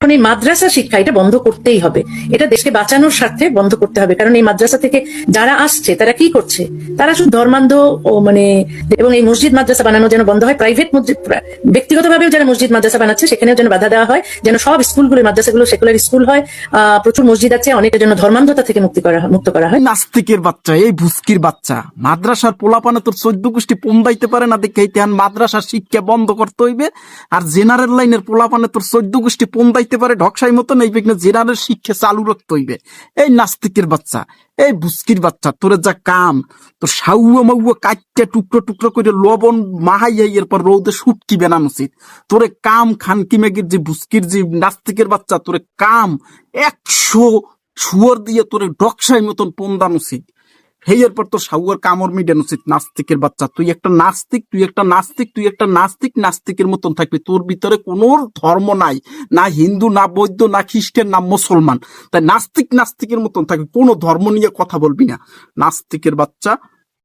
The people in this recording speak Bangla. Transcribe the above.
এখন এই মাদ্রাসা শিক্ষা এটা বন্ধ করতেই হবে, এটা দেশকে বাঁচানোর স্বার্থে বন্ধ করতে হবে। কারণ এই মাদ্রাসা থেকে যারা আসছে তারা কি করছে, তারা শুধু ধর্মান্ধ ও এবং এই মসজিদ মাদ্রাসা বানানো যেন বন্ধ হয়। প্রাইভেট মসজিদ, ব্যক্তিগতভাবেও যারা মসজিদ মাদ্রাসা বানাচ্ছে সেখানেও যেন বাধা দেওয়া হয়, যেন সব স্কুলগুলো মাদ্রাসাগুলো সেকুলার স্কুল হয়। প্রচুর মসজিদ আছে, অনেকের জন্য ধর্মান্ধতা থেকে মুক্ত করা হয়। নাস্তিকের বাচ্চা, এই ভুস্কির বাচ্চা, মাদ্রাসার পোলাপানে তোর 14 গোষ্ঠী পন্দাইতে পারে না দেখে মাদ্রাসার শিক্ষা বন্ধ করতে হইবে। আর জেনারেল লাইনের পোলাপানে তোর 14 গোষ্ঠী পন্দাইতে পারে ঢকসাই মতন, এই জেনারেল শিক্ষা চালু রাখতে হইবে। এই নাস্তিকের বাচ্চা, এই ভুস্কির বাচ্চা, তোর যা কাম, তোর সাউয়া মাউয়া কাটটা টুকরো টুকরো করে লবণ মাহাইয়া এরপর রৌদে শুটকি বানানো উচিত। তোরে কাম খানকি মেগের যে ভুস্কির যে নাস্তিকের বাচ্চা, তোরে কাম 100 শুয়ার দিয়ে তোরে ডকসাই মতন পন্দান উচিত। হেয়ের পর তোর সাউয়ার কামড় মিডান উচিত। নাস্তিকের বাচ্চা, তুই একটা নাস্তিক, তুই একটা নাস্তিক, তুই একটা নাস্তিক, নাস্তিকের মতন থাকবি। তোর ভিতরে কোনো ধর্ম নাই, না হিন্দু, না বৌদ্ধ, না খ্রিস্টান, না মুসলমান। তাই নাস্তিক নাস্তিকের মতন থাকবি, কোনো ধর্ম নিয়ে কথা বলবি না। নাস্তিকের বাচ্চা।